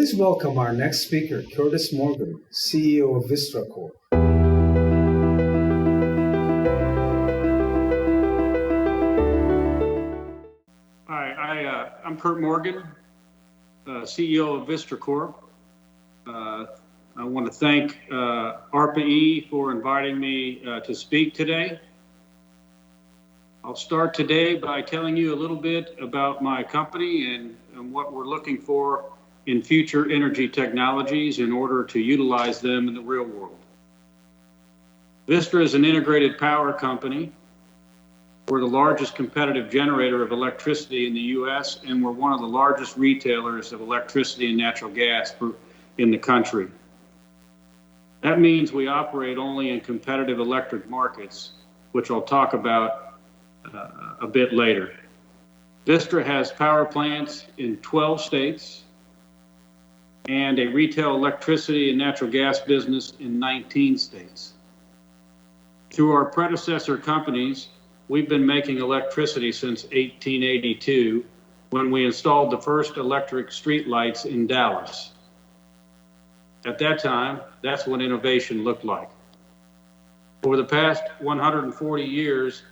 Please welcome our next speaker, Curtis Morgan, CEO of Vistra Corp. Hi, I'm Kurt Morgan, CEO of Vistra Corp. I want to thank ARPA-E for inviting me to speak today. I'll start today by telling you a little bit about my company and what we're looking for in future energy technologies in order to utilize them in the real world. Vistra is an integrated power company. We're the largest competitive generator of electricity in the U.S., and we're one of the largest retailers of electricity and natural gas in the country. That means we operate only in competitive electric markets, which I'll talk about a bit later. Vistra has power plants in 12 states and a retail electricity and natural gas business in 19 states. Through our predecessor companies, we've been making electricity since 1882, when we installed the first electric street lights in Dallas. At that time, that's what innovation looked like. Over the past 140 years,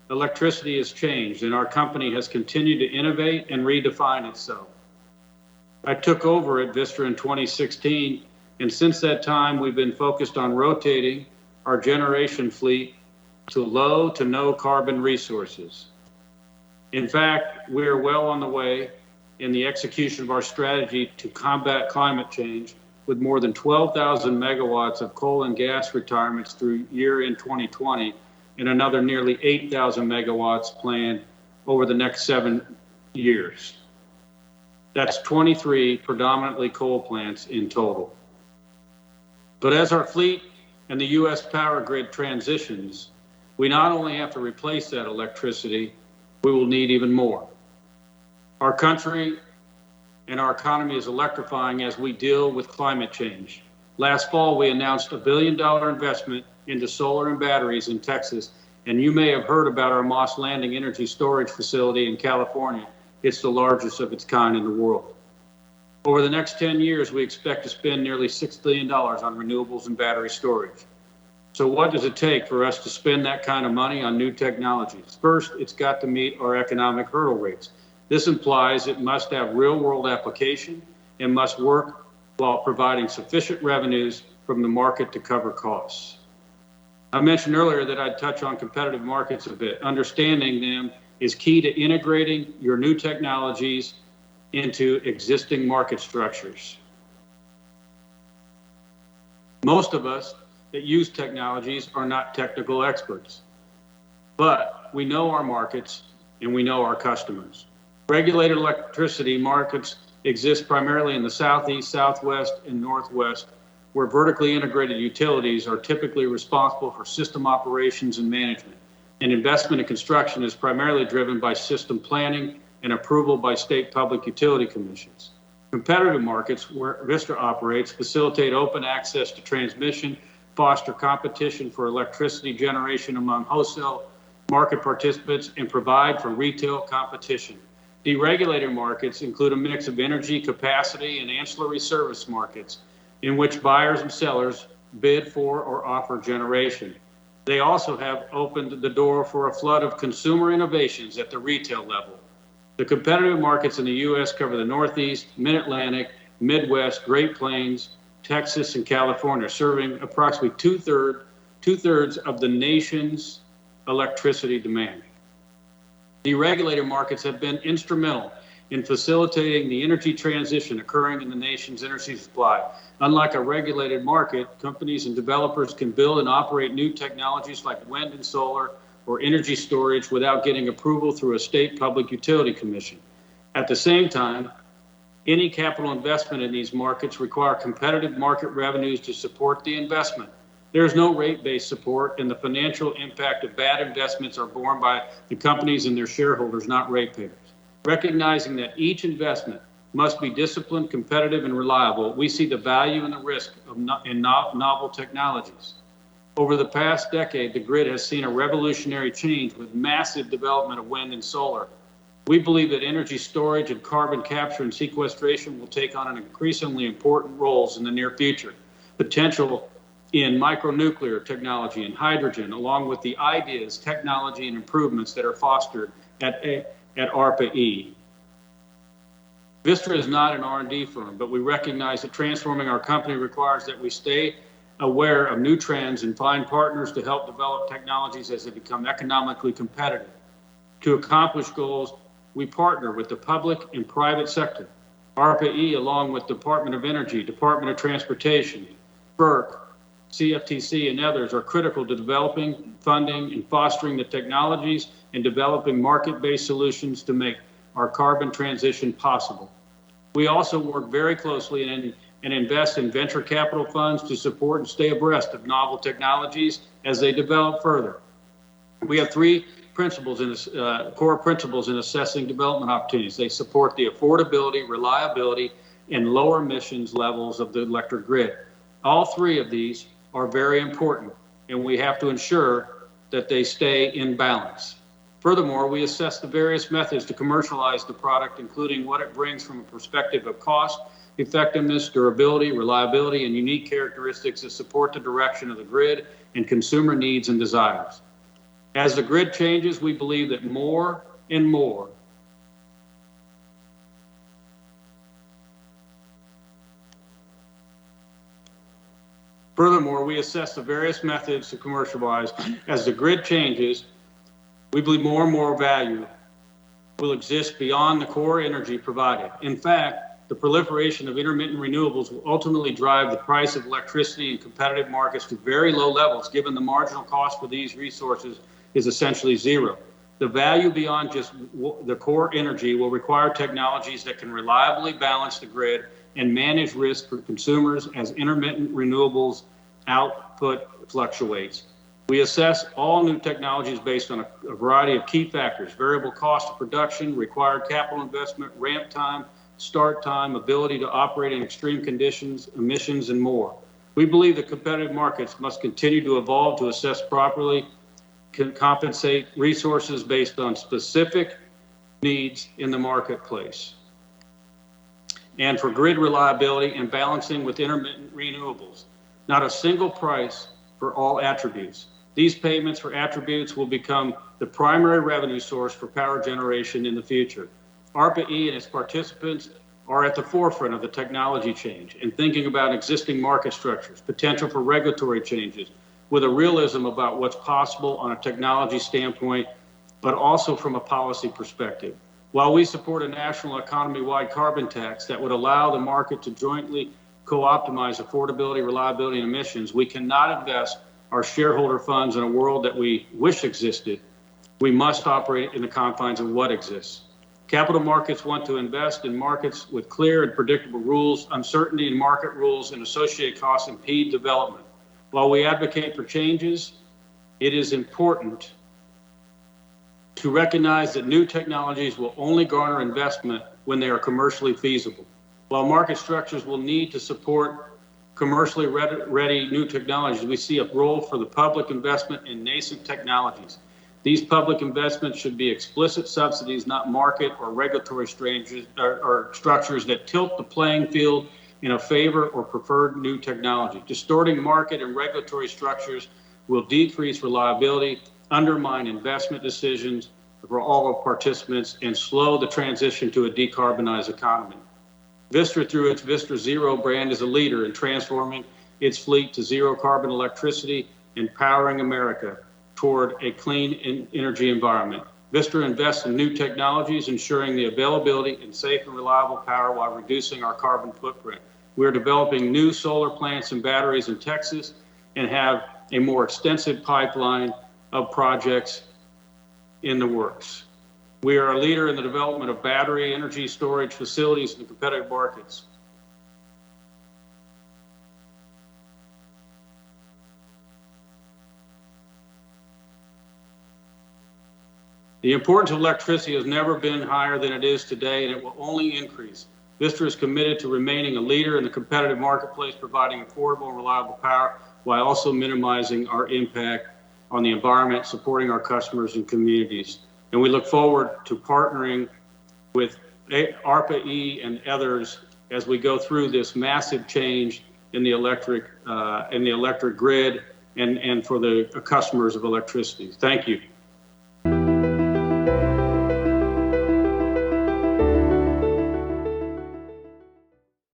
electricity has changed, and our company has continued to innovate and redefine itself. I took over at Vistra in 2016, and since that time, we've been focused on rotating our generation fleet to low to no carbon resources. In fact, we are well on the way in the execution of our strategy to combat climate change, with more than 12,000 megawatts of coal and gas retirements through year-end 2020, and another nearly 8,000 megawatts planned over the next 7 years. That's 23 predominantly coal plants in total. But as our fleet and the U.S. power grid transitions, we not only have to replace that electricity, we will need even more. Our country and our economy is electrifying as we deal with climate change. Last fall, we announced $1 billion investment into solar and batteries in Texas, and you may have heard about our Moss Landing energy storage facility in California. It's the largest of its kind in the world. Over the next 10 years, we expect to spend nearly $6 billion on renewables and battery storage. So what does it take for us to spend that kind of money on new technologies? First, it's got to meet our economic hurdle rates. This implies it must have real-world application and must work while providing sufficient revenues from the market to cover costs. I mentioned earlier that I'd touch on competitive markets a bit. Understanding them is key to integrating your new technologies into existing market structures. Most of us that use technologies are not technical experts, but we know our markets and we know our customers. Regulated electricity markets exist primarily in the Southeast, Southwest, and Northwest, where vertically integrated utilities are typically responsible for system operations and management. And investment and construction is primarily driven by system planning and approval by state public utility commissions. Competitive markets where Vistra operates facilitate open access to transmission, foster competition for electricity generation among wholesale market participants, and provide for retail competition. Deregulated markets include a mix of energy capacity and ancillary service markets in which buyers and sellers bid for or offer generation. They also have opened the door for a flood of consumer innovations at the retail level. The competitive markets in the U.S. cover the Northeast, Mid-Atlantic, Midwest, Great Plains, Texas, and California, serving approximately two-thirds of the nation's electricity demand. Deregulated markets have been instrumental in facilitating the energy transition occurring in the nation's energy supply. Unlike a regulated market, companies and developers can build and operate new technologies like wind and solar or energy storage without getting approval through a state public utility commission. At the same time, any capital investment in these markets require competitive market revenues to support the investment. There is no rate-based support, and the financial impact of bad investments are borne by the companies and their shareholders, not ratepayers. Recognizing that each investment must be disciplined, competitive, and reliable, we see the value and the risk in novel technologies. Over the past decade, the grid has seen a revolutionary change with massive development of wind and solar. We believe that energy storage and carbon capture and sequestration will take on an increasingly important roles in the near future. Potential in micronuclear technology and hydrogen, along with the ideas, technology, and improvements that are fostered at ARPA-E. Vistra is not an R&D firm, but we recognize that transforming our company requires that we stay aware of new trends and find partners to help develop technologies as they become economically competitive. To accomplish goals, we partner with the public and private sector. ARPA-E, along with Department of Energy, Department of Transportation, FERC, CFTC, and others, are critical to developing, funding, and fostering the technologies and developing market-based solutions to make our carbon transition possible. We also work very closely and invest in venture capital funds to support and stay abreast of novel technologies as they develop further. We have three principles core principles in assessing development opportunities. They support the affordability, reliability, and lower emissions levels of the electric grid. All three of these are very important, and we have to ensure that they stay in balance. Furthermore, we assess the various methods to commercialize the product, including what it brings from a perspective of cost, effectiveness, durability, reliability, and unique characteristics that support the direction of the grid and consumer needs and desires. As the grid changes, we believe that more and more Furthermore, we assess the various methods to commercialize. As the grid changes, we believe more and more value will exist beyond the core energy provided. In fact, the proliferation of intermittent renewables will ultimately drive the price of electricity in competitive markets to very low levels, given the marginal cost for these resources is essentially zero. The value beyond just the core energy will require technologies that can reliably balance the grid and manage risk for consumers as intermittent renewables output fluctuates. We assess all new technologies based on a variety of key factors: variable cost of production, required capital investment, ramp time, start time, ability to operate in extreme conditions, emissions, and more. We believe that competitive markets must continue to evolve to assess properly, can compensate resources based on specific needs in the marketplace, and for grid reliability and balancing with intermittent renewables. Not a single price for all attributes. These payments for attributes will become the primary revenue source for power generation in the future. ARPA-E and its participants are at the forefront of the technology change and thinking about existing market structures, potential for regulatory changes, with a realism about what's possible on a technology standpoint, but also from a policy perspective. While we support a national economy-wide carbon tax that would allow the market to jointly co-optimize affordability, reliability, and emissions, we cannot invest our shareholder funds in a world that we wish existed. We must operate in the confines of what exists. Capital markets want to invest in markets with clear and predictable rules. Uncertainty in market rules and associated costs impede development. While we advocate for changes, it is important to recognize that new technologies will only garner investment when they are commercially feasible. While market structures will need to support commercially ready new technologies, we see a role for the public investment in nascent technologies. These public investments should be explicit subsidies, not market or regulatory structures that tilt the playing field in a favor or preferred new technology. Distorting market and regulatory structures will decrease reliability, undermine investment decisions for all of participants, and slow the transition to a decarbonized economy. Vistra, through its Vistra Zero brand, is a leader in transforming its fleet to zero carbon electricity and powering America toward a clean energy environment. Vistra invests in new technologies, ensuring the availability and safe and reliable power while reducing our carbon footprint. We are developing new solar plants and batteries in Texas and have a more extensive pipeline of projects in the works. We are a leader in the development of battery energy storage facilities in the competitive markets. The importance of electricity has never been higher than it is today, and it will only increase. Vistra is committed to remaining a leader in the competitive marketplace, providing affordable and reliable power while also minimizing our impact on the environment, supporting our customers and communities. And we look forward to partnering with ARPA-E and others as we go through this massive change in the electric grid and for the customers of electricity. Thank you.